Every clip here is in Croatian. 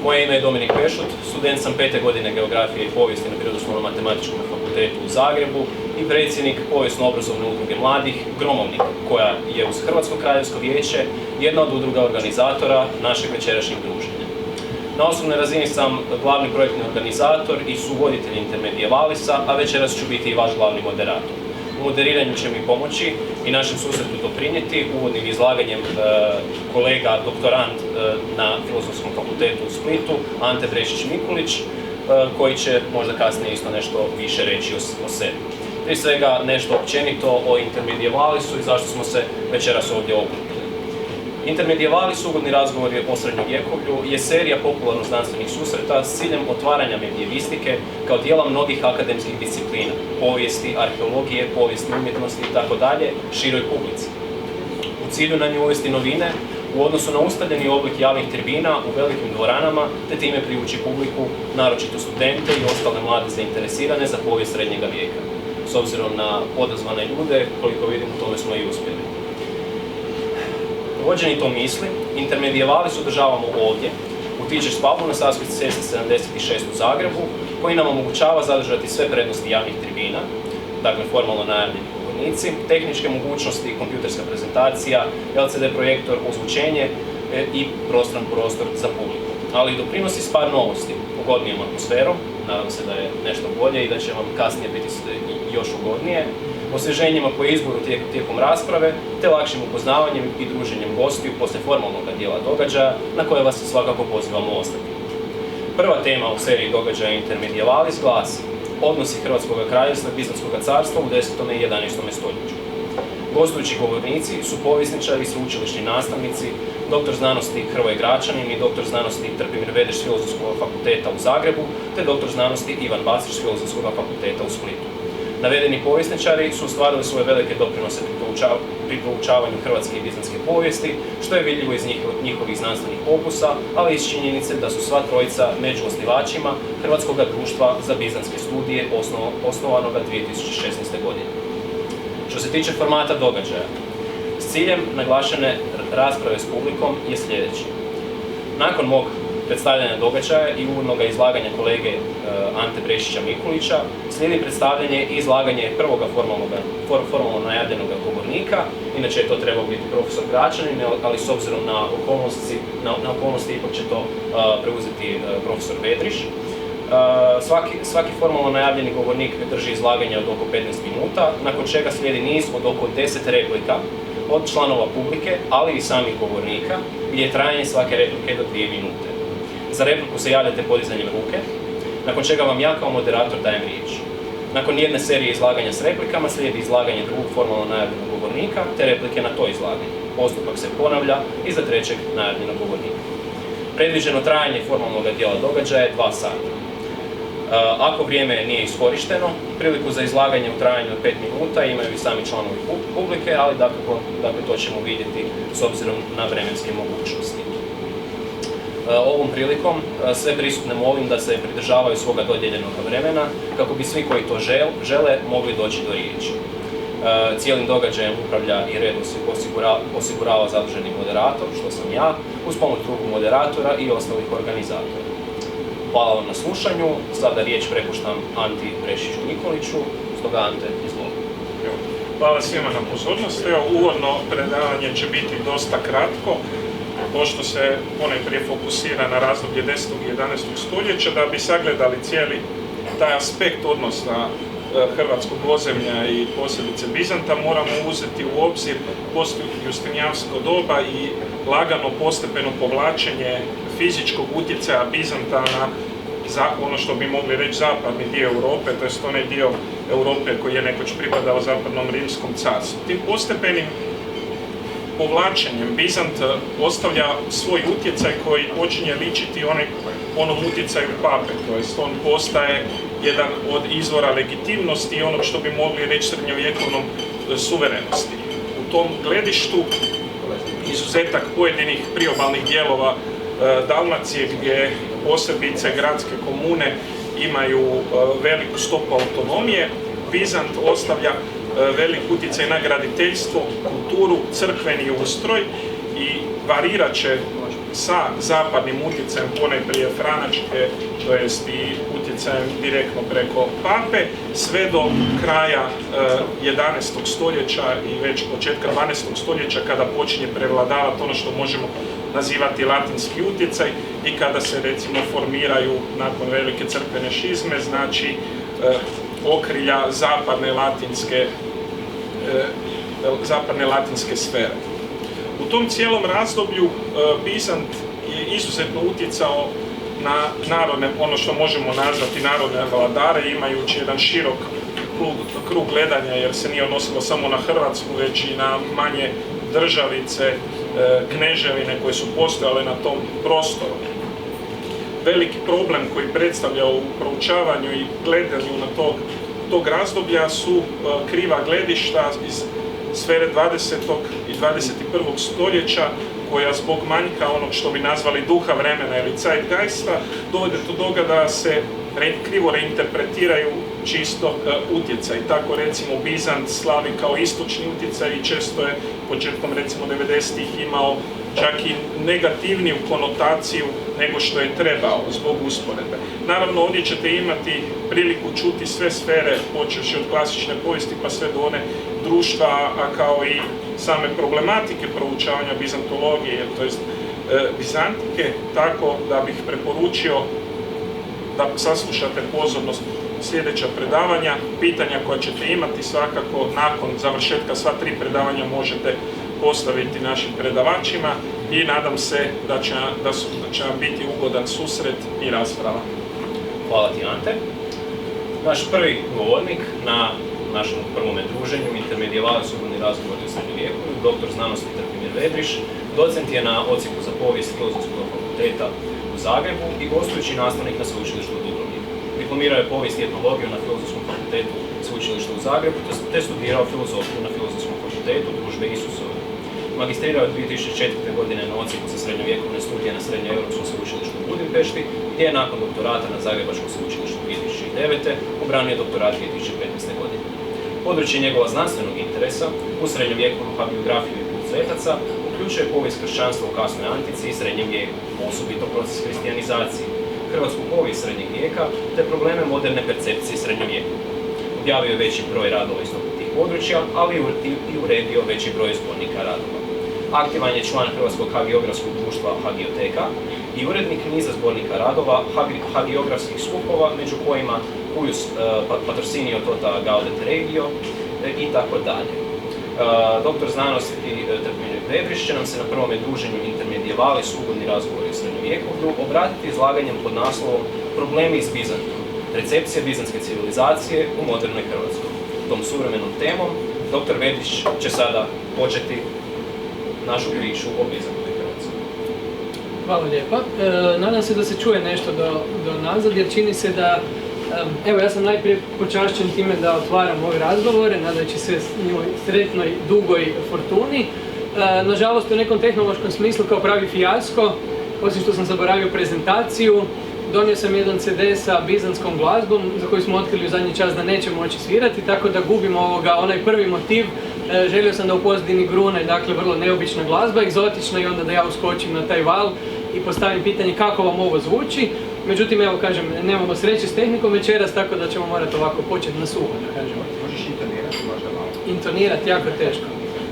Moje ime je Dominik Pešut, student sam 5. godine geografije i povijesti na Prirodoslovno-matematičkom fakultetu u Zagrebu i predsjednik povijesno-obrazovne udruge mladih Gromovnik, koja je uz Hrvatsko kraljevsko vijeće jedna od udruga organizatora našeg večerašnjeg druženja. Na osobnoj razini sam glavni projektni organizator i suvoditelj Intermedievalisa, a večeras ću biti i vaš glavni moderator. U moderiranju će mi pomoći i našem susretu doprinijeti uvodnim izlaganjem kolega doktorant na Filozofskom fakultetu u Splitu, Ante Brešić-Mikulić, koji će možda kasnije isto nešto više reći o sebi. Prije svega nešto općenito o Intermedievalisu i zašto smo se večeras ovdje okupili. Intermedievalis, ugodni razgovori o srednjovjekovlju, je serija popularno-znanstvenih susreta s ciljem otvaranja medijevistike kao dijela mnogih akademskih disciplina, povijesti, arheologije, povijesne umjetnosti itd. široj publici. U cilju na nju uvesti novine u odnosu na ustaljeni oblik javnih tribina u velikim dvoranama, te time privući publiku, naročito studente i ostale mlade zainteresirane za povijest srednjega vijeka. S obzirom na odazvane ljude, koliko vidim, u tome smo i uspjeli. Vođeni to misli, Intermedievalis održavamo ovdje, u Teachers pubu na Savskoj cesti 76 u Zagrebu, koji nam omogućava zadržati sve prednosti javnih tribina, dakle formalno najavljeni govornici, tehničke mogućnosti, kompjuterska prezentacija, LCD projektor, ozvučenje i prostran prostor za publiku. Ali i doprinosi s par novosti, ugodnijom atmosferom, nadam se da je nešto bolje i da će vam kasnije biti još ugodnije, osvježenjima po izboru tijekom rasprave, te lakšim upoznavanjem i druženjem gostiju poslije formalnog dijela događaja, na koje vas svakako pozivamo ostati. Prva tema u seriji događaja Intermedievalis glasi odnosi Hrvatskog kraljevstva i Bizantskog carstva u 10. i 11. stoljeću. Gostujući govornici su povjesničari i sveučilišni nastavnici, doktor znanosti Hrvoje Gračanin i doktor znanosti Trpimir Vedeš s Filozofskog fakulteta u Zagrebu, te doktor znanosti Ivan Basić s Filozofskog fakulteta u Splitu. Navedeni povjesničari su ostvarili svoje velike doprinose pri proučavanju hrvatske i bizantske povijesti, što je vidljivo iz njihovih znanstvenih opusa, ali i iz činjenice da su sva trojica među osnivačima Hrvatskog društva za bizantske studije osnovanoga 2016. godine. Što se tiče formata događaja, s ciljem naglašene rasprave s publikom je sljedeći. Nakon mog predstavljanja događaja i uvodnog izlaganja kolege Ante Brešića-Mikulića slijedi predstavljanje i izlaganje prvoga formalno najavljenog govornika, inače je to trebao biti profesor Gračanin, ali s obzirom na okolnosti ipak će to preuzeti profesor Vedriš. Svaki formalno najavljeni govornik drži izlaganje od oko 15 minuta, nakon čega slijedi niz od oko 10 replika od članova publike, ali i samih govornika, gdje je trajanje svake replike do 2 minute. Za repliku se javljate podizanjem ruke, nakon čega vam ja kao moderator dajem riječ. Nakon jedne serije izlaganja s replikama slijedi izlaganje drugog formalno najavljenog govornika, te replike na to izlaganje. Postupak se ponavlja i za trećeg najavljenog govornika. Predviđeno trajanje formalnog dijela događaja je 2 sata. Ako vrijeme nije iskorišteno, priliku za izlaganje u trajanju od 5 minuta imaju i sami članovi publike, ali dakle to ćemo vidjeti s obzirom na vremenske mogućnosti. Ovom prilikom sve prisutne molim da se pridržavaju svoga dodijeljenog vremena kako bi svi koji to žele mogli doći do riječi. Cijelim događajem upravlja i red osigurava zaduženi moderator, što sam ja, uz pomoć drugog moderatora i ostalih organizatora. Hvala vam na slušanju, sada riječ prepuštam Anti Brešiću-Mikuliću, stoga Ante, izvoli. Hvala svima na pozornosti. Uvodno predavanje će biti dosta kratko, pošto se ponajprije fokusira na razdoblje 10. i 11. stoljeća, da bi sagledali cijeli taj aspekt odnosa hrvatskog ozemlja i posebice Bizanta, moramo uzeti u obzir postjustinijansko doba i lagano postepeno povlačenje fizičkog utjecaja Bizanta na ono što bi mogli reći zapadni dio Europe, to jest onaj dio Europe koji je nekoć pripadao zapadnom rimskom carstvu. Tim postepenim povlačenjem Bizant ostavlja svoj utjecaj koji počinje ličiti onom utjecaju pape, to jest on postaje jedan od izvora legitimnosti i onog što bi mogli reći srednjovjekovnom suverenosti. U tom gledištu izuzetak pojedinih priobalnih dijelova Dalmacije, gdje posebice gradske komune imaju veliku stopu autonomije, Bizant ostavlja velik utjecaj na graditeljstvo, kulturu, crkveni ustroj i varirat će sa zapadnim utjecajem, ponajprije Franačke, to jest i utjecajem direktno preko Pape, sve do kraja 11. stoljeća i već početka 12. stoljeća kada počinje prevladavati ono što možemo nazivati latinski utjecaj i kada se recimo formiraju nakon velike crkvene šizme, znači okrilja zapadne latinske sfere. U tom cijelom razdoblju Bizant je izuzetno utjecao na narodne, ono što možemo nazvati narodne vladare, imajući jedan širok krug gledanja, jer se nije odnosilo samo na Hrvatsku, već i na manje državice, kneževine koje su postojale na tom prostoru. Veliki problem koji predstavlja u proučavanju i gledanju na tog razdoblja su kriva gledišta iz sfere 20. i 21. stoljeća, koja zbog manjka onog što bi nazvali duha vremena ili zeitgeista dovode do toga da se krivo reinterpretiraju čisto utjecaj. Tako recimo Bizant slavi kao istočni utjecaj i često je početkom recimo 90-ih imao čak i negativniju konotaciju nego što je trebao zbog usporedbe. Naravno, ovdje ćete imati priliku čuti sve sfere, počevši od klasične povijesti pa sve do one društva, a kao i same problematike proučavanja bizantologije, to jest bizantike, tako da bih preporučio da saslušate pozorno sljedeća predavanja. Pitanja koja ćete imati svakako nakon završetka sva 3 predavanja možete postaviti našim predavačima i nadam se da će vam biti ugodan susret i rasprava. Hvala ti, Ante. Naš prvi govornik na našem prvom druženju Intermedievali slobodni razgovori o srednjem vijeku, doktor znanosti Trpimir Vedriš, docent je na odsjeku za povijest Filozofskog fakulteta u Zagrebu i gostujući nastavnik na sveučilištu u Dubrovniku. Diplomirao je povijest i etnologiju na Filozofskom fakultetu sveučilišta u Zagrebu te studirao filozofiju na Filozofskom fakultetu Družbe Isusove. Magistrirao je 2004. godine na odsjeku za srednjovjekovne studije na Srednjoeuropskom sveučilištu u Budimpešti, gdje je nakon doktorata na Zagrebačkom sveučilištu 2009. obranio doktorat 2015. godine. Područje njegova znanstvenog interesa u srednjovjekovnu hagiografiju i kult svetaca uključuje povijest kršćanstva u kasnoj antici i srednjem vijeku, osobito proces kristijanizacije, hrvatsku povijest srednjeg vijeka te probleme moderne percepcije srednjovjeku. Objavio je veći broj radova iz tih područja, ali i uredio veći broj zbornika radova. Aktivan je član Hrvatskog hagiografskog društva Hagioteka i urednik niza zbornika radova hagiografskih skupova, među kojima Cuius Patrocinio tota Gaudet Regio i tako dalje. Doktor znanosti Trpimir Vedriš će nam se na prvom druženju Intermedievali slobodni razgovori o srednjovjekovlju obratiti izlaganjem pod naslovom Problemi iz Bizantom, recepcija bizantske civilizacije u modernoj Hrvatskoj. Tom suvremenom temom doktor Vedriš će sada početi našu priču o bizantskoj Hrvatskoj. Hvala lijepa. Nadam se da se čuje nešto do nazad, jer čini se da evo, ja sam najprije počašćen time da otvaram ove razgovore, nadajući se njoj sretnoj, dugoj fortuni. Nažalost, u nekom tehnološkom smislu kao pravi fijasko, osim što sam zaboravio prezentaciju, donio sam jedan CD sa bizantskom glazbom, za koju smo otkrili u zadnji čas da neće moći svirati, tako da gubim onaj prvi motiv. Želio sam da u pozadini grune, dakle, vrlo neobična glazba, egzotična, i onda da ja uskočim na taj val i postavim pitanje kako vam ovo zvuči. Međutim, evo, kažem, nemamo sreće s tehnikom večeras, tako da ćemo morati ovako početi na suho, da kažemo. Možeš intonirati možda malo? Intonirati jako teško.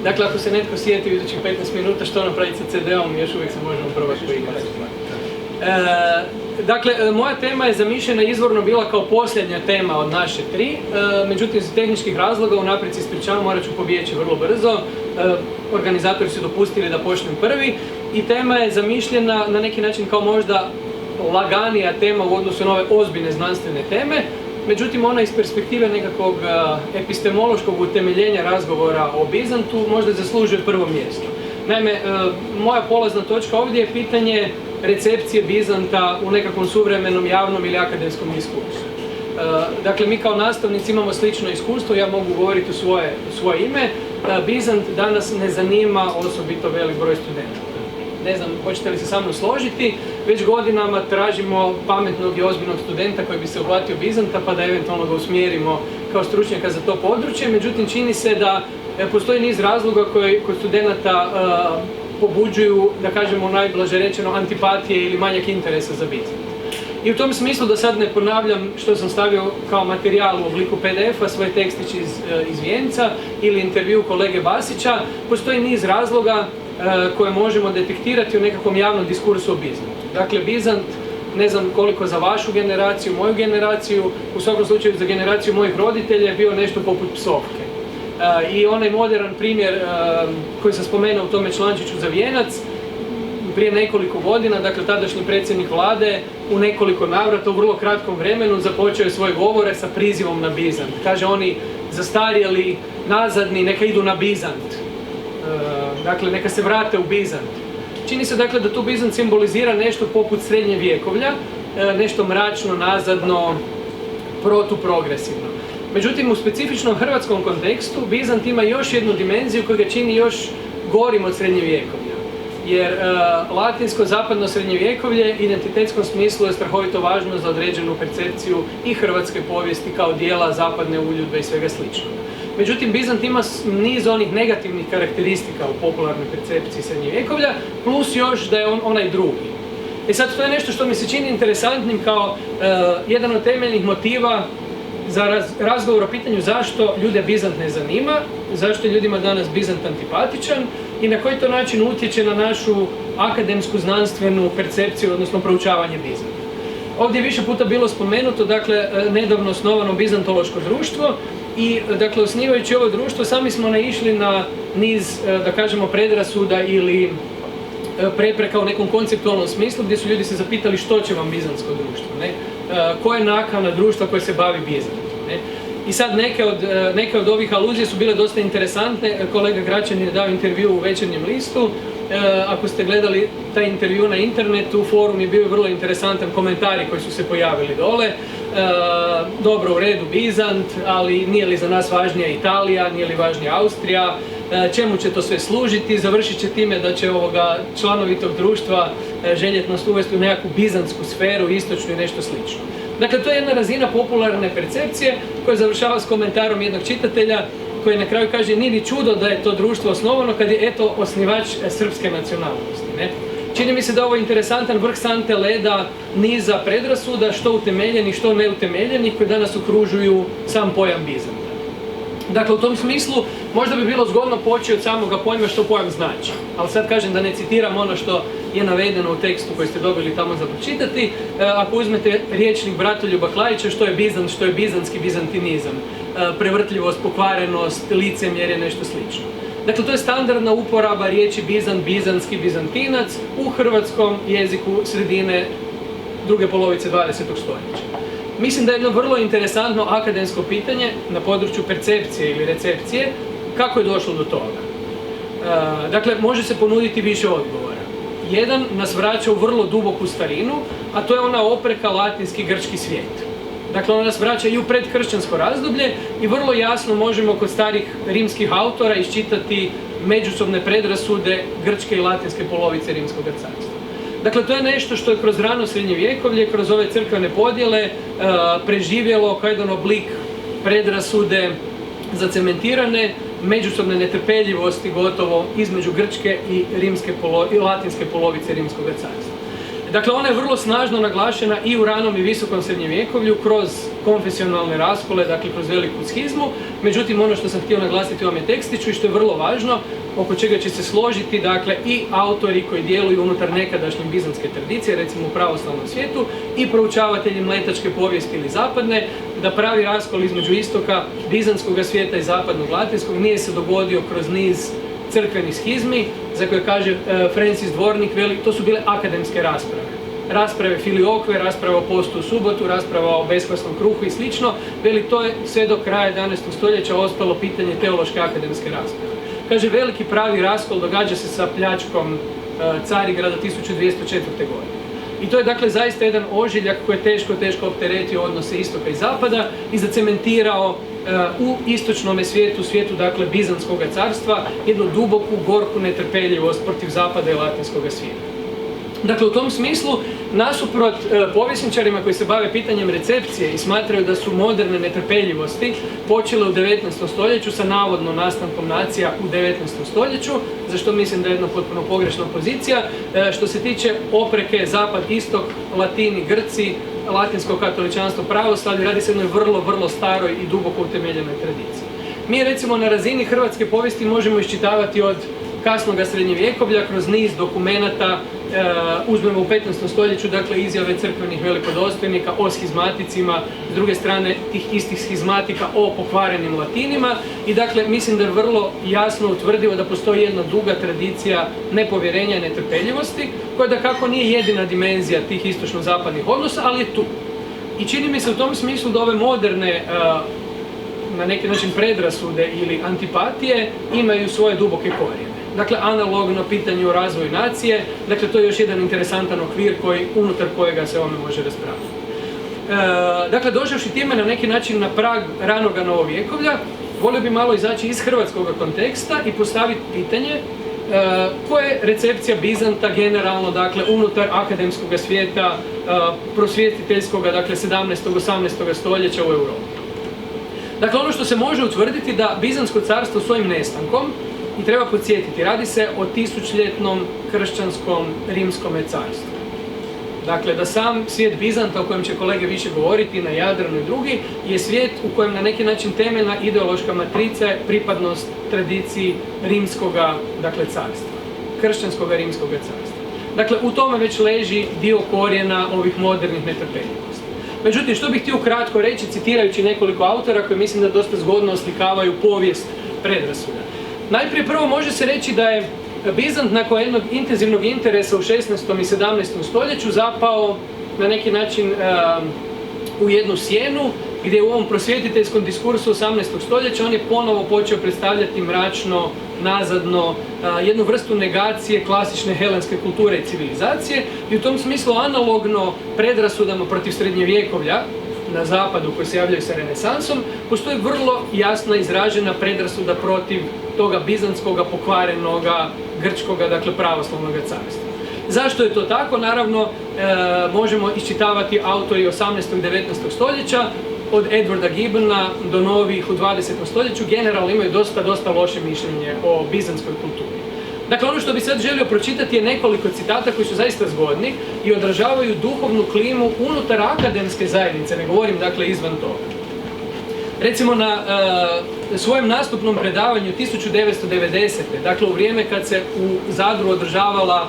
Dakle, ako se netko sjeti u idućih 15 minuta što napraviti sa CD-om, još uvijek se možemo probati poigrati. Dakle, moja tema je zamišljena izvorno bila kao posljednja tema od naše 3, međutim, iz tehničkih razloga unaprijed se ispričavam, morat ću pobjeći vrlo brzo. Organizatori su dopustili da počnem prvi i tema je zamišljena na neki način kao možda laganija tema u odnosu na ove ozbiljne znanstvene teme, međutim ona iz perspektive nekakvog epistemološkog utemeljenja razgovora o Bizantu možda zaslužuje prvo mjesto. Naime, moja polazna točka ovdje je pitanje recepcije Bizanta u nekakvom suvremenom javnom ili akademskom diskursu. Dakle, mi kao nastavnici imamo slično iskustvo, ja mogu govoriti u svoje ime. Bizant danas ne zanima osobito velik broj studenta. Ne znam, hoćete li se sa mnom složiti, već godinama tražimo pametnog i ozbiljnog studenta koji bi se uhvatio Bizanta pa da eventualno ga usmjerimo kao stručnjaka za to područje. Međutim, čini se da postoji niz razloga koji kod studenata pobuđuju, da kažemo najblaže rečeno, antipatije ili manjak interesa za Bizant. I u tom smislu, da sad ne ponavljam što sam stavio kao materijal u obliku PDF-a, svoj tekstić iz Vijenca ili intervju kolege Basića, postoji niz razloga koje možemo detektirati u nekakvom javnom diskursu o Bizantu. Dakle, Bizant, ne znam koliko za vašu generaciju, moju generaciju, u svakom slučaju za generaciju mojih roditelja je bio nešto poput psovke. I onaj modern primjer koji sam spomenuo u tome člančiću za Vijenac, prije nekoliko godina, dakle tadašnji predsjednik vlade u nekoliko navrata u vrlo kratkom vremenu započeo je svoje govore sa prizivom na Bizant. Kaže, oni zastarjeli, nazadni, neka idu na Bizant. Dakle, neka se vrate u Bizant. Čini se dakle da tu Bizant simbolizira nešto poput srednjevjekovlja, nešto mračno, nazadno, protuprogresivno. Međutim, u specifičnom hrvatskom kontekstu Bizant ima još jednu dimenziju koja ga čini još gorim od srednjevjekovlja. Jer latinsko-zapadno srednjevjekovlje u identitetskom smislu je strahovito važno za određenu percepciju i hrvatske povijesti kao dijela zapadne uljudbe i svega slično. Međutim, Bizant ima niz onih negativnih karakteristika u popularnoj percepciji srednjevjekovlja, plus još da je on onaj drugi. I sad to je nešto što mi se čini interesantnim kao jedan od temeljnih motiva za razgovor o pitanju zašto ljude Bizant ne zanima, zašto je ljudima danas Bizant antipatičan i na koji to način utječe na našu akademsku, znanstvenu percepciju, odnosno proučavanje Bizanta. Ovdje je više puta bilo spomenuto, dakle, nedavno osnovano Bizantološko društvo i, dakle, osnivajući ovo društvo sami smo naišli na niz, da kažemo, predrasuda ili prepreka u nekom konceptualnom smislu gdje su ljudi se zapitali što će vam bizantsko društvo, ne? Koja je nakana društva koje se bavi Bizantom, ne? I sad neke od ovih aluzije su bile dosta interesantne. Kolega Gračan je dao intervju u Večernjem listu. Ako ste gledali taj intervju na internetu, forum je bio vrlo interesantan, komentari koji su se pojavili dole. Dobro, u redu Bizant, ali nije li za nas važnija Italija, nije li važnija Austrija, čemu će to sve služiti, završit će time da će članovi tog društva željeti nas uvesti u nekakvu bizantsku sferu, istočnu i nešto slično. Dakle, to je jedna razina popularne percepcije koja završava s komentarom jednog čitatelja koji na kraju kaže nije ni čudo da je to društvo osnovano kad je eto osnivač srpske nacionalnosti, ne? Čini mi se da ovo je interesantan vrh sante leda niza predrasuda, što utemeljenih, što neutemeljenih, koji danas okružuju sam pojam Bizanta. Dakle, u tom smislu možda bi bilo zgodno poći od samoga pojma što pojam znači. Ali sad kažem da ne citiram ono što je navedeno u tekstu koji ste dobili tamo za pročitati. Ako uzmete riječnik Bratoljuba Klajića, što je Bizant, što je bizantski bizantinizam, prevrtljivost, pokvarenost, licemjerje, nešto slično. Dakle, to je standardna uporaba riječi Bizant, bizantski, bizantinac u hrvatskom jeziku sredine druge polovice 20. stoljeća. Mislim da je jedno vrlo interesantno akademsko pitanje na području percepcije ili recepcije kako je došlo do toga. Dakle, može se ponuditi više odgovora. Jedan nas vraća u vrlo duboku starinu, a to je ona opreka latinski grčki svijet. Dakle, ona nas vraća i u predkršćansko razdoblje i vrlo jasno možemo kod starih rimskih autora iščitati međusobne predrasude grčke i latinske polovice rimskog carstva. Dakle, to je nešto što je kroz rano srednjevjekovlje, kroz ove crkvene podjele preživjelo kao jedan oblik predrasude zacementirane, međusobne netrpeljivosti gotovo između grčke i latinske polovice rimskog carstva. Dakle, ona je vrlo snažno naglašena i u ranom i visokom srednjevjekovlju kroz konfesionalne raskole, dakle kroz veliku schizmu. Međutim, ono što sam htio naglasiti u ovome tekstiću i što je vrlo važno, oko čega će se složiti, dakle, i autori koji djeluju unutar nekadašnje bizantske tradicije, recimo u pravoslavnom svijetu, i proučavatelji mletačke povijesti ili zapadne, da pravi raskol između istoka bizantskog svijeta i zapadnog latinskog nije se dogodio kroz niz crkvenih schizmi, za koje kaže Francis Dvornik, veli, to su bile akademske rasprave. Rasprave filiokve, rasprave o postu u subotu, rasprava o beskvasnom kruhu i slično, veli, to je sve do kraja 11. stoljeća ostalo pitanje teološke akademske rasprave. Kaže, veliki pravi raskol događa se sa pljačkom Carigrada 1204. godine. I to je, dakle, zaista jedan ožiljak koji je teško opteretio odnose istoka i zapada i zacementirao u istočnom svijetu, dakle, Bizantskog carstva, jednu duboku, gorku netrpeljivost protiv zapada i latinskog svijeta. Dakle, u tom smislu, nasuprot povjesničarima koji se bave pitanjem recepcije i smatraju da su moderne netrpeljivosti počele u 19. stoljeću sa navodno nastankom nacija u 19. stoljeću, za što mislim da je jedna potpuno pogrešna pozicija. Što se tiče opreke zapad-istok, Latini, Grci, latinsko katoličanstvo, pravoslavlje, radi se o jednoj vrlo, vrlo staroj i duboko utemeljenoj tradiciji. Mi recimo na razini hrvatske povijesti možemo iščitavati od kasnog srednjevjekovlja kroz niz dokumenata, uzmemo u 15. stoljeću, dakle izjave crkvenih velikodostojnika o schizmaticima, s druge strane tih istih schizmatika o pokvarenim latinima i dakle mislim da je vrlo jasno utvrdivo da postoji jedna duga tradicija nepovjerenja i netrpeljivosti koja dakako nije jedina dimenzija tih istočno-zapadnih odnosa, ali je tu. I čini mi se u tom smislu da ove moderne na neki način predrasude ili antipatije imaju svoje duboke korijene. Dakle, analogno pitanju o razvoju nacije, dakle to je još jedan interesantan okvir unutar kojega se ovome može raspraviti. Dakle, došavši time na neki način na prag ranoga novovjekovlja, volio bi malo izaći iz hrvatskog konteksta i postaviti pitanje koja je recepcija Bizanta generalno, dakle, unutar akademskog svijeta, prosvjetiteljskog, dakle, 17. 18. stoljeća u Europi. Dakle, ono što se može utvrditi da Bizantsko carstvo svojim nestankom, i treba podsjetiti, radi se o tisućljetnom kršćanskom rimskome carstvu. Dakle, da sam svijet Bizanta, o kojem će kolege više govoriti, na Jadranu i drugi, je svijet u kojem na neki način temeljna ideološka matrica je pripadnost tradiciji rimskoga, dakle, carstva. Kršćanskoga rimskoga carstva. Dakle, u tome već leži dio korijena ovih modernih netrpeljivosti. Međutim, što bih htio kratko reći, citirajući nekoliko autora koji mislim da dosta zgodno oslikavaju povijest predrasuda. Najprije prvo može se reći da je Bizant nakon jednog intenzivnog interesa u 16. i 17. stoljeću zapao na neki način u jednu sjenu gdje u ovom prosvjetiteljskom diskursu 18. stoljeća on je ponovo počeo predstavljati mračno, nazadno, jednu vrstu negacije klasične helenske kulture i civilizacije i u tom smislu analogno predrasudama protiv srednjevjekovlja na zapadu koji se javljaju sa renesansom, postoji vrlo jasna izražena predrasuda protiv toga bizantskoga, pokvarenoga, grčkoga, dakle pravoslavnog carstva. Zašto je to tako? Naravno, možemo iščitavati autori 18. i 19. stoljeća, od Edwarda Gibbona do novih u 20. stoljeću, generalno imaju dosta loše mišljenje o bizantskoj kulturi. Dakle, ono što bi sad želio pročitati je nekoliko citata koji su zaista zgodni i odražavaju duhovnu klimu unutar akademske zajednice, ne govorim dakle izvan toga. Recimo na svojem nastupnom predavanju 1990. dakle u vrijeme kad se u Zadru održavala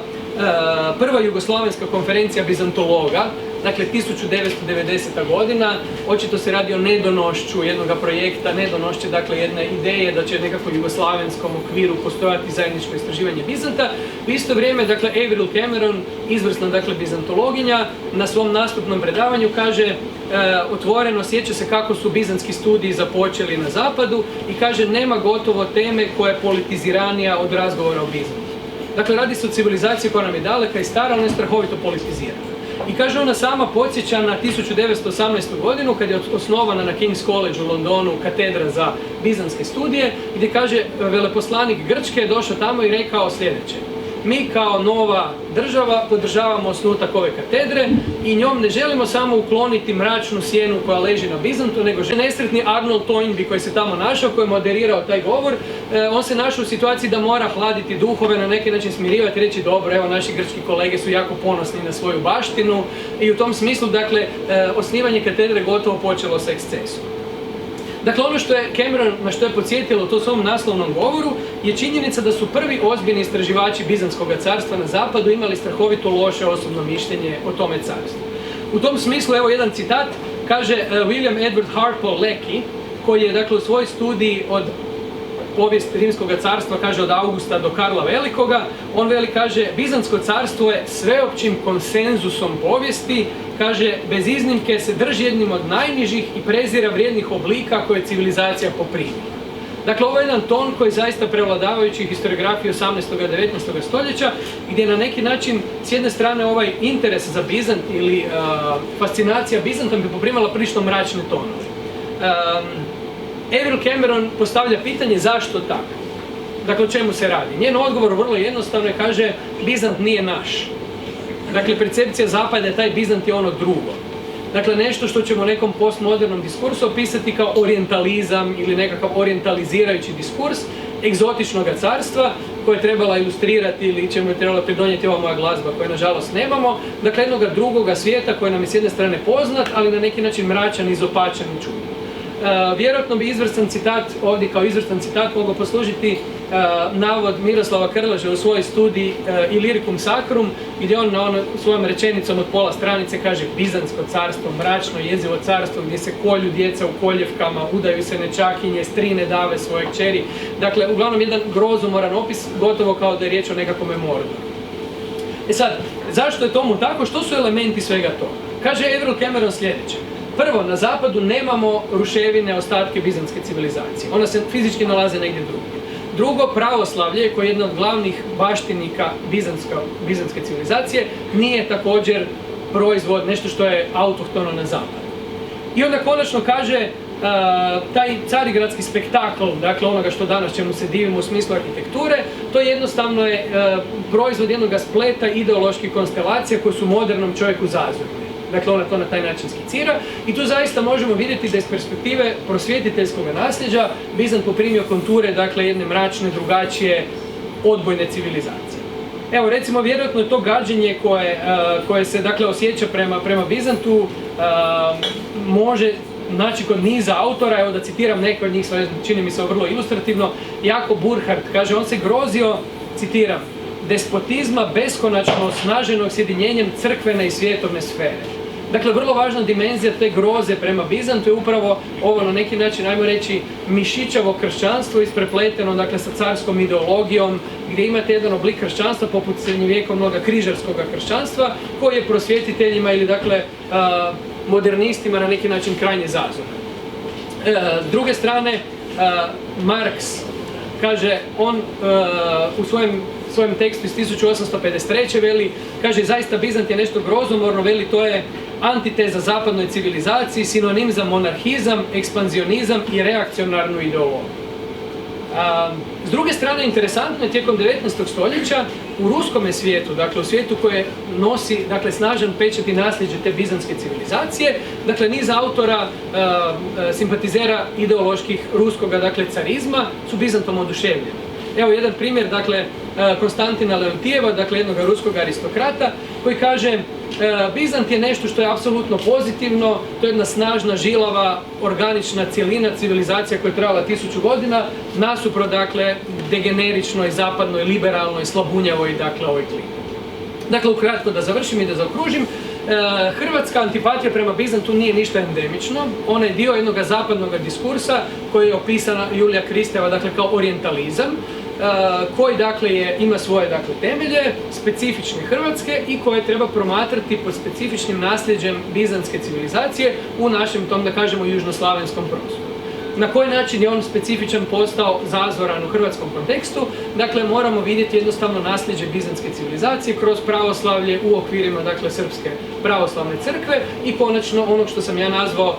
prva jugoslavenska konferencija bizantologa, dakle 1990. godina, očito se radi o nedonošću jednog projekta, nedonošće dakle jedne ideje da će nekako u jugoslavenskom okviru postojati zajedničko istraživanje Bizanta. U isto vrijeme, dakle, Avril Cameron, izvrsna dakle bizantologinja, na svom nastupnom predavanju kaže otvoreno, sjeća se kako su bizantski studiji započeli na zapadu i kaže nema gotovo teme koja je politiziranija od razgovora o Bizantu. Dakle, radi se o civilizaciji koja nam je daleka i stara, ona je strahovito politizirana. I kaže ona sama podsjeća na 1918. godinu kad je osnovana na King's College u Londonu katedra za bizantske studije, gdje kaže veleposlanik Grčke je došao tamo i rekao sljedeće: mi kao nova država podržavamo osnutak ove katedre i njom ne želimo samo ukloniti mračnu sjenu koja leži na Bizantu, nego nesretni Arnold Toynbee koji se tamo našao, koji je moderirao taj govor, on se našao u situaciji da mora hladiti duhove, na neki način smirivati i reći dobro, evo naši grčki kolege su jako ponosni na svoju baštinu i u tom smislu, dakle, osnivanje katedre gotovo počelo sa ekscesom. Dakle, ono što je Cameron, na što je podsjetilo u tom svom naslovnom govoru, je činjenica da su prvi ozbiljni istraživači Bizantskog carstva na zapadu imali strahovito loše osobno mišljenje o tome carstvu. U tom smislu, evo jedan citat, kaže William Edward Harpole Lecky, koji je dakle u svojoj studiji od povijest Rimskog carstva, kaže od Augusta do Karla Velikoga, on kaže Bizantsko carstvo je sveopćim konsenzusom povijesti, kaže bez iznimke se drži jednim od najnižih i prezira vrijednih oblika koje civilizacija poprimi. Dakle, ovo je jedan ton koji je zaista prevladavajući historiografiju 18. i 19. stoljeća, gdje na neki način, s jedne strane, ovaj interes za Bizant ili fascinacija Bizantom bi poprimala prilično mračne tonove. Avril Cameron postavlja pitanje zašto tako? Dakle, o čemu se radi? Njen odgovor vrlo jednostavno je, kaže, Bizant nije naš. Dakle, percepcija zapada je taj Bizant je ono drugo. Dakle, nešto što ćemo u nekom postmodernom diskursu opisati kao orijentalizam ili nekakav orijentalizirajući diskurs egzotičnog carstva koje je trebala ilustrirati ili čemu je trebala pridonijeti ova moja glazba koju nažalost nemamo. Dakle, jednoga drugoga svijeta koji nam je s jedne strane poznat, ali na neki način mračan, izopačan i čudan. Vjerojatno bi izvrstan citat, ovdje kao izvrstan citat mogao poslužiti navod Miroslava Krleže u svojoj studiji Illyricum Sacrum, gdje on svojom rečenicom od pola stranice kaže Bizantsko carstvo, mračno jezivo carstvo gdje se kolju djeca u koljevkama, udaju se nečakinje, strine dave svoje kćeri. Dakle, uglavnom jedan grozumoran opis, gotovo kao da je riječ o nekakvom mordu. E sad, zašto je tomu tako? Što su elementi svega toga? Kaže Avril Cameron sljedeće. Prvo, na zapadu nemamo ruševine, ostatke bizantske civilizacije. Ona se fizički nalaze negdje drugdje. Drugo, pravoslavlje, koje je jedna od glavnih baštinika bizantske civilizacije, nije također proizvod, nešto što je autohtono na zapadu. I onda konačno kaže, taj carigradski spektakl, dakle onoga što danas čemu se divimo u smislu arhitekture, to jednostavno je proizvod jednog spleta ideoloških konstelacija koje su modernom čovjeku zazorne. Dakle, ona to na taj način skicira i tu zaista možemo vidjeti da iz perspektive prosvjetiteljskog nasljeđa Bizant poprimio konture, dakle, jedne mračne, drugačije, odbojne civilizacije. Evo, recimo, vjerojatno je to gađenje koje se, dakle, osjeća prema Bizantu, može naći kod niza autora, evo da citiram neke od njih, čini mi se vrlo ilustrativno. Jakob Burckhardt kaže, on se grozio, citiram, despotizma beskonačno osnaženog sjedinjenjem crkvene i svjetovne sfere. Dakle, vrlo važna dimenzija te groze prema Bizantu je upravo ovo na neki način, ajmo reći, mišićavo kršćanstvo isprepleteno, dakle, sa carskom ideologijom, gdje imate jedan oblik kršćanstva poput srednjovjekovnog križarskog kršćanstva, koji je prosvjetiteljima ili, dakle, modernistima na neki način krajnje zazoran. S druge strane, Marx kaže, on u svojem tekstu iz 1853. veli, kaže, zaista Bizant je nešto grozomorno, veli, to je antiteza zapadnoj civilizaciji, sinonim za monarhizam, ekspanzionizam i reakcionarnu ideologiju. S druge strane, interesantno je tijekom 19. stoljeća u ruskome svijetu, dakle u svijetu koje nosi, dakle, snažan pečat i nasljeđe te bizantske civilizacije, dakle niz autora, simpatizera ideoloških ruskoga, dakle, carizma su Bizantom oduševljeni. Evo jedan primjer, dakle, Konstantina Leontijeva, dakle jednog ruskog aristokrata, koji kaže, Bizant je nešto što je apsolutno pozitivno, to je jedna snažna, žilava, organična cjelina, civilizacija koja je trajala 1000 godina, nasuprot, dakle, degeneričnoj, zapadnoj, liberalnoj, slabunjavoj, dakle, ovoj klimi. Dakle, ukratko da završim i da zaokružim, hrvatska antipatija prema Bizantu nije ništa endemično, ona je dio jednog zapadnog diskursa koji je opisana Julija Kristeva, dakle, kao orijentalizam, koji, dakle, ima svoje, dakle, temelje, specifične hrvatske i koje treba promatrati pod specifičnim nasljeđem bizantske civilizacije u našem tom, da kažemo, južnoslavenskom prostoru. Na koji način je on specifičan postao zazoran u hrvatskom kontekstu? Dakle, moramo vidjeti jednostavno nasljeđe bizantske civilizacije kroz pravoslavlje u okvirima, dakle, srpske pravoslavne crkve i konačno onog što sam ja nazvao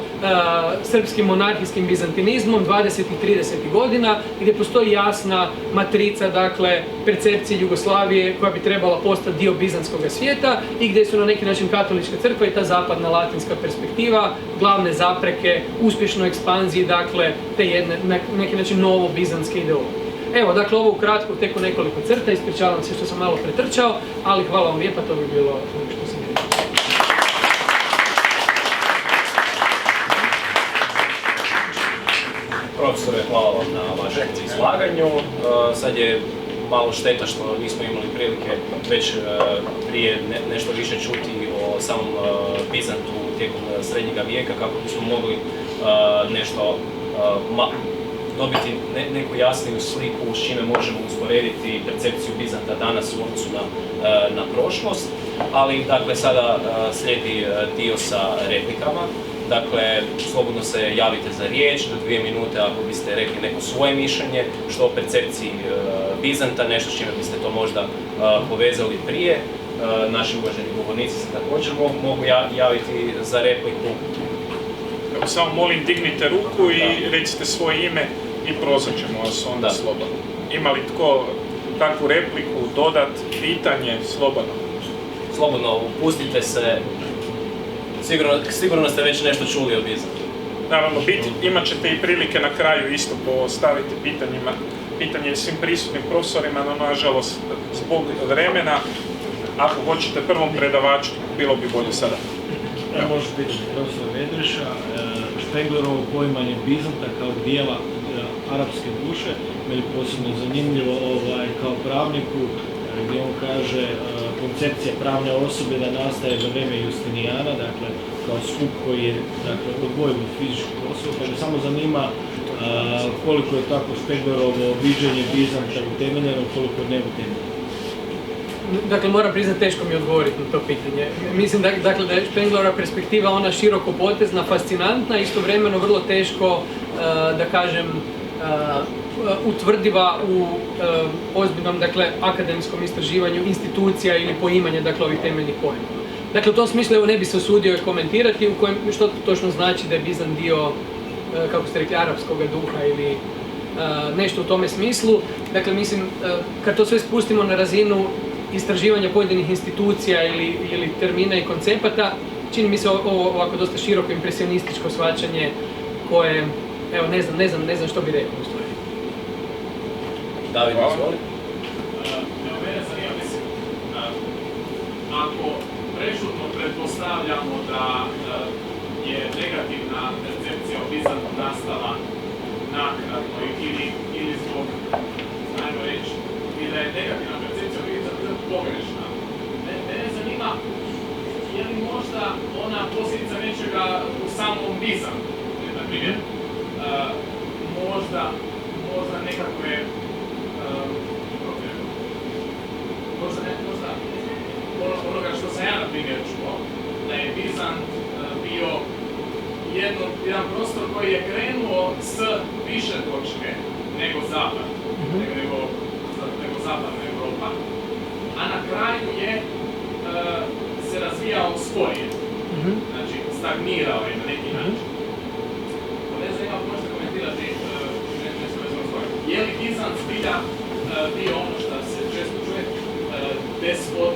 srpskim monarhijskim bizantinizmom 20. i 30. godina, gdje postoji jasna matrica, dakle, percepcije Jugoslavije koja bi trebala postati dio bizantskog svijeta i gdje su na neki način katolička crkva i ta zapadna latinska perspektiva glavne zapreke uspješnoj ekspanziji, dakle, te jedne, na neki način, novo bizantske ideologije. Evo, dakle, ovo ukratko, tek u nekoliko crta, ispričavam se što sam malo pretrčao, ali hvala vam lijepa, to bi bilo što sam rekao. Profesore, hvala vam na vašem izlaganju. Sad je malo šteta što nismo imali prilike već prije nešto više čuti o samom Bizantu tijekom srednjega vijeka, kako bismo mogli nešto dobiti neku jasniju sliku s čime možemo usporediti percepciju Bizanta danas u odnosu na prošlost. Ali, dakle, sada slijedi dio sa replikama. Dakle, slobodno se javite za riječ, do 2 minute ako biste rekli neko svoje mišljenje, što o percepciji Bizanta, nešto s čime biste to možda povezali prije. Naši uvaženi govornici se također mogu javiti za repliku. Evo, samo molim, dignite ruku i recite svoje ime i prozvat ćemo vas onda slobodno. Ima li tko takvu repliku, dodat, pitanje, slobodno? slobodno upustite se, sigurno ste već nešto čuli o Bizantu. Naravno, imat ćete i prilike na kraju isto postaviti pitanje svim prisutnim profesorima, no nažalost zbog vremena, ako hoćete prvom predavaču, bilo bi bolje sada. Može biti profesor Vedreša, Špenglerovo poimanje Bizanta kao dijela arapske duše, meni posebno zanimljivo kao pravniku, gdje on kaže koncepcija pravne osobe da nastaje za vrijeme Justinijana, dakle kao skup koji je odvojen od fizičkih osoba, pa me samo zanima koliko je tako Špenglerovo viđenje Bizanta utemeljeno, koliko je neutemeljeno. Dakle, moram priznati, teško mi odgovoriti na to pitanje. Mislim da je Špenglerova perspektiva ona širokopotezna, fascinantna, istovremeno vrlo teško, da kažem, utvrdiva u ozbiljnom, dakle, akademskom istraživanju institucija ili poimanja, dakle, ovih temeljnih pojmova. Dakle, u tom smislu evo ne bi se usudio komentirati što točno znači da je Bizant dio, kako ste rekli, arapskog duha ili nešto u tome smislu. Dakle, mislim, kad to sve spustimo na razinu istraživanja pojedinih institucija ili termina i koncepata, čini mi se ovo ovako dosta široko impresionističko shvaćanje koje, evo, ne znam što bi rekao u stvari. David, izvoli. Evo, mene zanima, mislim, ako prešutno pretpostavljamo da je negativna percepcija o Bizantu nastala naknadno ili zbog, ajmo reći, i da je negativna percepcija o Bizantu pogrešna. Mene zanima, je li možda ona posljedica nečega u samom Bizantu, na primjer, možda nekakve, možda onoga što sam ja na primjer čuo, da je Bizant bio jedan prostor koji je krenuo s više točke nego zapad, nego zapadna Europa, a na kraju je se razvijao sporije, znači stagnirao je na neki način. Ne znam, ako možete komentirati nešto vezano s toga. Je li Bizant zbilja bio ono što se često čuje,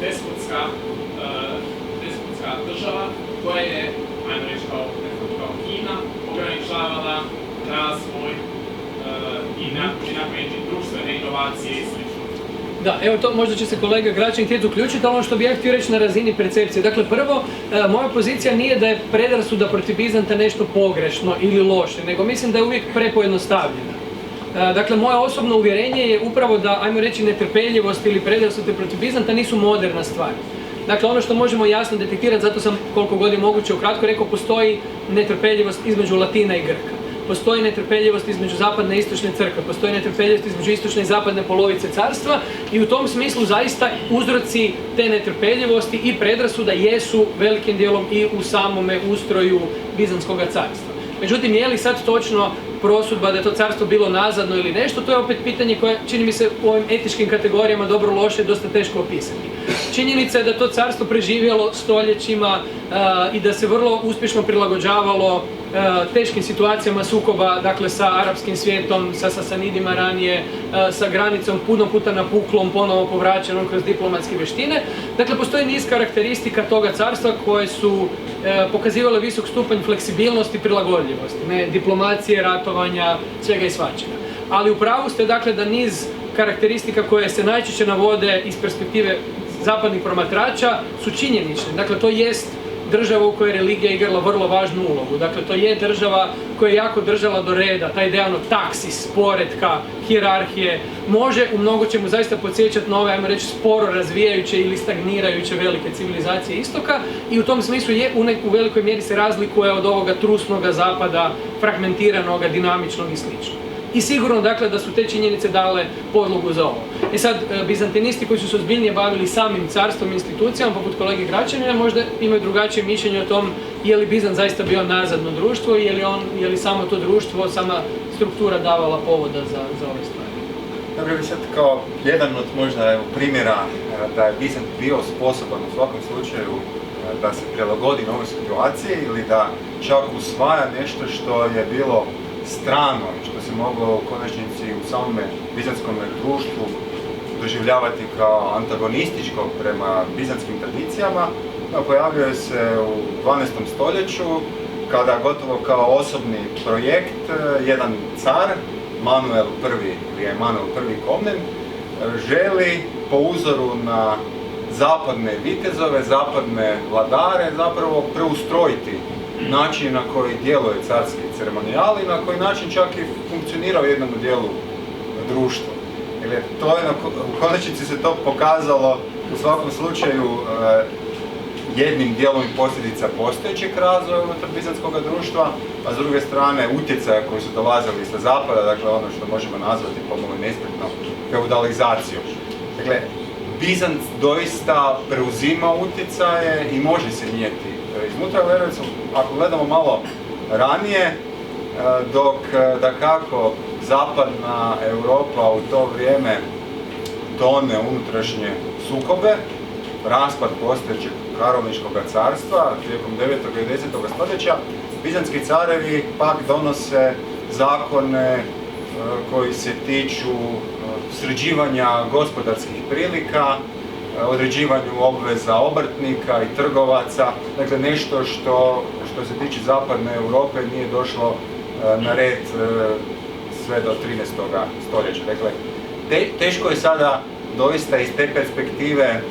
despotska država koja je, ajmo reći kao Kina, ograničavala razvoj i društvene inovacije i sl. Da, evo to možda će se kolega Gračin htjeti uključiti, ali ono što bih ja htio reći na razini percepcije. Dakle, prvo, moja pozicija nije da je predrasuda protiv Bizanta nešto pogrešno ili loše, nego mislim da je uvijek prepojednostavljena. Dakle, moje osobno uvjerenje je upravo da, ajmo reći, netrpeljivost ili predrasude protiv Bizanta nisu moderna stvar. Dakle, ono što možemo jasno detektirati, zato sam koliko god je moguće ukratko rekao, postoji netrpeljivost između Latina i Grka. Postoji netrpeljivost između zapadne i istočne crkve, postoji netrpeljivost između istočne i zapadne polovice carstva i u tom smislu zaista uzroci te netrpeljivosti i predrasuda jesu velikim dijelom i u samome ustroju Bizantskog carstva. Međutim, je li sad točno prosudba da je to carstvo bilo nazadno ili nešto, to je opet pitanje koje čini mi se u ovim etičkim kategorijama dobro loše dosta teško opisati. Činjenica je da to carstvo preživjelo stoljećima i da se vrlo uspješno prilagođavalo teškim situacijama sukoba, dakle sa arapskim svijetom, sa Sasanidima ranije, sa granicom puno puta napuklom, ponovo povraćenom kroz diplomatske vještine. Dakle, postoji niz karakteristika toga carstva koje su pokazivale visok stupanj fleksibilnosti i prilagodljivosti, ne diplomacije, ratovanja, svega i svačega. Ali u pravu ste, dakle, da niz karakteristika koje se najčešće navode iz perspektive zapadnih promatrača su činjenične. Dakle, to jest država u kojoj je religija igrala vrlo važnu ulogu. Dakle, to je država koja je jako držala do reda, taj idealno taksis, poretka, hijerarhije, može u mnogočemu zaista podsjećati na ove, ajmo reći, sporo razvijajuće ili stagnirajuće velike civilizacije istoka i u tom smislu je u velikoj mjeri se razlikuje od ovoga trusnoga zapada, fragmentiranoga, dinamičnog i slično. I sigurno, dakle, da su te činjenice dale podlogu za ovo. I sad, bizantinisti koji su se ozbiljnije bavili samim carstvom i institucijama, poput kolege Gračanina, možda imaju drugačije mišljenje o tom je li Bizant zaista bio nazadno društvo i je li samo to društvo, sama struktura davala povoda za ove stvari. Dobro, bi sad kao jedan od možda primjera da je Bizant bio sposoban u svakom slučaju da se prilagodi novoj situaciji ili da čak usvaja nešto što je bilo strano i što se moglo u konačnici u samome bizantskom društvu doživljavati kao antagonističko prema bizantskim tradicijama, pojavljuje se u 12. stoljeću kada gotovo kao osobni projekt jedan car, Manuel I ili Emanuel I Komnen, želi po uzoru na zapadne vitezove, zapadne vladare zapravo preustrojiti način na koji djeluje carski ceremonijal i na koji način čak i funkcionira u jednom dijelu društva. Dakle, u konačnici se to pokazalo u svakom slučaju jednim dijelom i posljedica postojećeg razvoja unutar bizantskog društva, a s druge strane utjecaja koji su dolazili sa zapada, dakle ono što možemo nazvati pomalo nespretno feudalizacijom. Dakle, Bizant doista preuzima utjecaje i može se nijeti iznutra, ali ako gledamo malo ranije, dok dakako zapadna Europa u to vrijeme tone unutrašnje sukobe, raspad postojećeg Karolniškog carstva tijekom 9. i 10. stoljeća, bizantski carevi pak donose zakone koji se tiču sređivanja gospodarskih prilika, određivanju obveza obrtnika i trgovaca, dakle nešto što se tiče zapadne Europe nije došlo na red sve do 13. stoljeća. Dakle, teško je sada doista iz te perspektive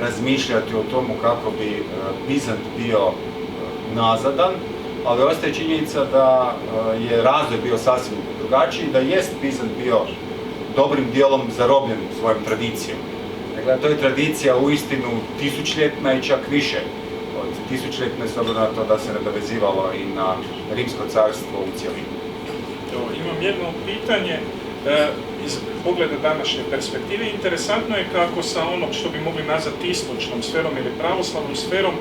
razmišljati o tomu kako bi Bizant bio nazadan, ali ostaje činjenica da je razvoj bio sasvim drugačiji, da jest Bizant bio dobrim dijelom zarobljen svojom tradicijom. Dakle, to je tradicija uistinu tisućljetna i čak više od tisućljetne, s obzirom na to da se nadovezivalo i na Rimsko carstvo u cjelini. Imam jedno pitanje iz pogleda današnje perspektive. Interesantno je kako sa onog što bi mogli nazvati istočnom sferom ili pravoslavnom sferom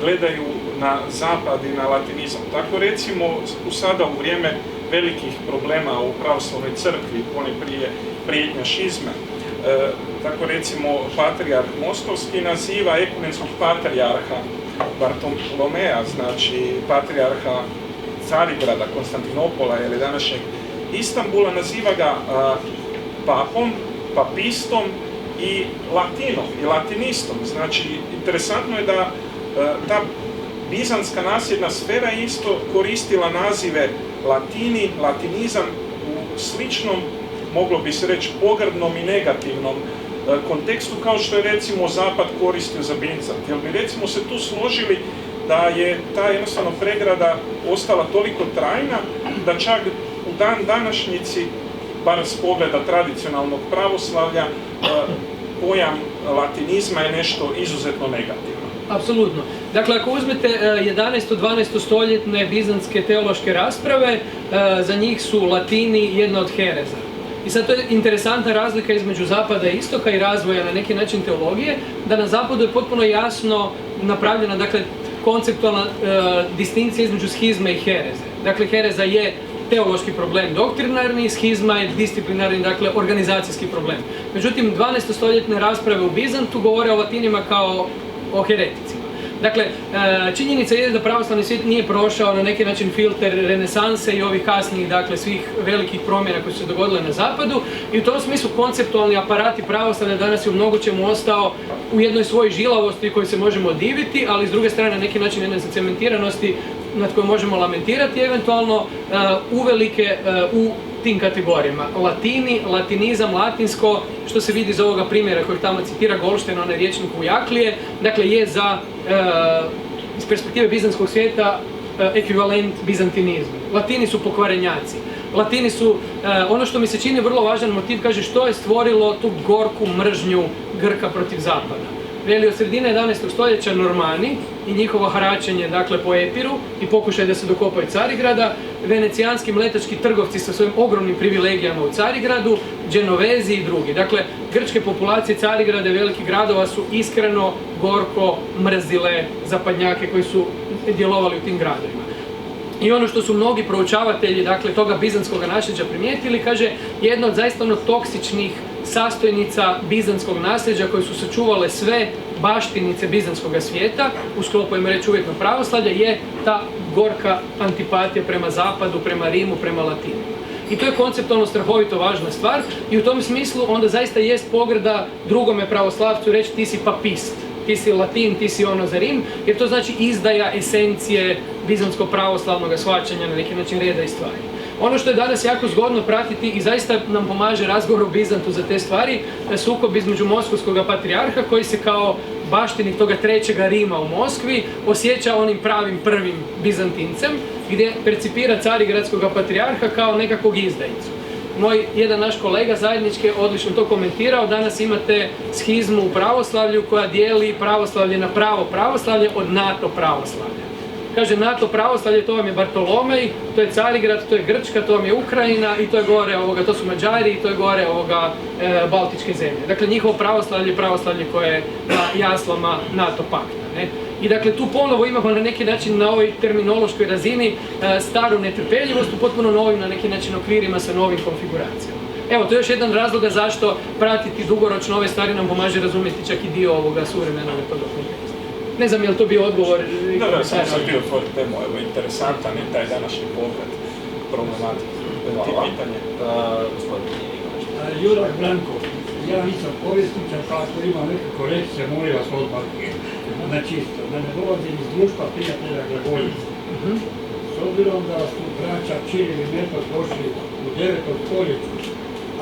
gledaju na zapad i na latinizam. Tako recimo sada u vrijeme velikih problema u pravoslavnoj crkvi, ponajprije prijetnja šizme, tako recimo patrijarh Moskovski naziva ekumenskog patrijarha Bartolomeja, znači patrijarha Carigrada, Konstantinopola ili današnjeg Istanbula, naziva ga papom, papistom i latinom i latinistom. Znači, interesantno je da ta bizantska nasljedna sfera isto koristila nazive latini, latinizam u sličnom, moglo bi se reći, pogrdnom i negativnom kontekstu kao što je recimo Zapad koristio za Bizant. Jel bi recimo se tu složili da je ta jednostavno pregrada ostala toliko trajna da čak u dan današnjici, bar s pogleda tradicionalnog pravoslavlja, pojam latinizma je nešto izuzetno negativno. Apsolutno. Dakle, ako uzmete 11. 12. stoljetne bizantske teološke rasprave, za njih su latini jedna od hereza. I sad to je interesantna razlika između zapada i istoka i razvoja na neki način teologije, da na zapadu je potpuno jasno napravljena, dakle, konceptualna distinkcija između schizme i hereze. Dakle, hereza je teološki problem doktrinarni, schizma je disciplinarni, dakle, organizacijski problem. Međutim, 12. stoljetne rasprave u Bizantu govore o latinima kao o hereticima. Dakle, činjenica je da pravoslavni svijet nije prošao na neki način filter renesanse i ovih kasnijih, dakle, svih velikih promjena koje su se dogodile na zapadu i u tom smislu konceptualni aparati pravoslavlja danas je u mnogočemu ostao u jednoj svojoj žilavosti koju se možemo diviti, ali s druge strane na neki način jedne zacementiranosti nad kojom možemo lamentirati, eventualno uvelike u tim kategorijama. Latini, latinizam, latinsko, što se vidi iz ovoga primjera kojeg tamo citira Goldstein, onaj rječnik u Jaklije, dakle je za, iz perspektive bizantskog svijeta, ekvivalent bizantinizmu. Latini su pokvarenjaci. Latini su, ono što mi se čini vrlo važan motiv, kaže što je stvorilo tu gorku mržnju Grka protiv zapada. Veli od sredine 11. stoljeća Normani i njihovo haračenje, dakle, po Epiru i pokušaj da se dokopaju Carigrada, venecijanski mletački trgovci sa svojim ogromnim privilegijama u Carigradu, Genovezi i drugi. Dakle, grčke populacije Carigrada i velikih gradova su iskreno, gorko mrzile zapadnjake koji su djelovali u tim gradovima. I ono što su mnogi proučavatelji, dakle, toga bizantskog nasljeđa primijetili, kaže, jedna od zaista toksičnih sastojnica bizantskog nasljeđa koje su sačuvale sve baštinice bizantskog svijeta, u sklopu, ajmo reći, uvjetnog pravoslavlja, je ta gorka antipatija prema zapadu, prema Rimu, prema Latinu. I to je konceptualno strahovito važna stvar i u tom smislu onda zaista jest pogrda drugome pravoslavcu reći ti si papist, ti si latin, ti si ono za Rim, jer to znači izdaja esencije bizantskog pravoslavnog shvaćanja na neki način reda i stvari. Ono što je danas jako zgodno pratiti i zaista nam pomaže razgovor o Bizantu za te stvari, sukob između moskovskog patrijarha koji se kao baštinik toga trećega Rima u Moskvi osjeća onim pravim prvim Bizantincem, gdje percipira carigradskog patrijarha kao nekakvog izdajicu. Moj jedan naš kolega zajednički je odlično to komentirao, danas imate schizmu u pravoslavlju koja dijeli pravoslavlje na pravo pravoslavlje od NATO pravoslavlja. Kaže, NATO pravoslavlje, to vam je Bartolomej, to je Carigrad, to je Grčka, to vam je Ukrajina i to je gore to su Mađari i to je gore Baltičke zemlje. Dakle, njihovo pravoslavlje je pravoslavlje koje je na jaslama NATO pakta. Ne? I dakle, tu ponovo imamo na neki način na ovoj terminološkoj razini staru netrpeljivost u potpuno novim na neki način okvirima sa novim konfiguracijama. Evo, to je još jedan razloga zašto pratiti dugoročno ove stvari nam pomaže razumjeti čak i dio ovoga suvremenog toga konteksta. Ne znam, je li to bio odgovor? Da, samo sam htio otvoriti temu, evo, interesantan je taj današnji pogled problematike. Ti pitanje? Juraj Branko, ja nisam povjesničar, pa ako ima nekako reći se, molim vas odmah na čisto. Da ne dolazim iz društva prijatelja Glagoljica. S obzirom da su braća Čiril i Metod došli u 9. stoljeću,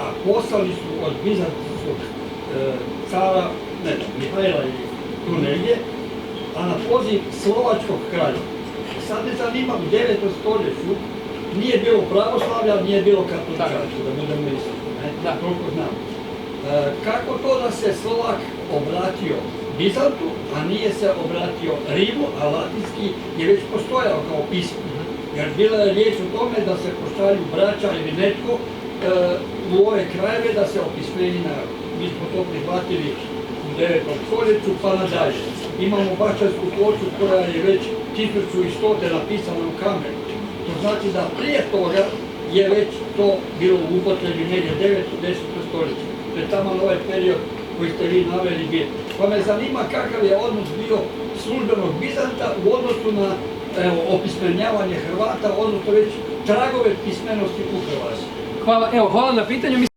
a poslali su od bizantskog cara, ne znam, Mihajla ili tu negdje, a na poziv slovačkog kralja. Sad me zanima, u 9. stoljeću nije bilo pravoslavlja, nije bilo katoličanstva, da budemo iskreni, ne? Toliko znam. Kako to da se Slovak obratio Bizantu, a nije se obratio Rimu, a latinski je već postojao kao pismo. Jer bila je riječ o tome da se pošalju braća ili netko u ove krajeve da se opismeni na. Mi smo to prihvatili u 9. stoljeću pa nadalje. Imamo Baščansku ploču koja je već 1100 napisana u kamenu. To znači da prije toga je već to bilo u upotrebi negdje 9. 10. stoljeća. To je tamo ovaj period koji ste vi naveli bio. Pa me zanima kakav je odnos bio službenog Bizanta u odnosu na opismenjavanje Hrvata, odnosno već tragove pismenosti u Hrvatskoj. Hvala na pitanju.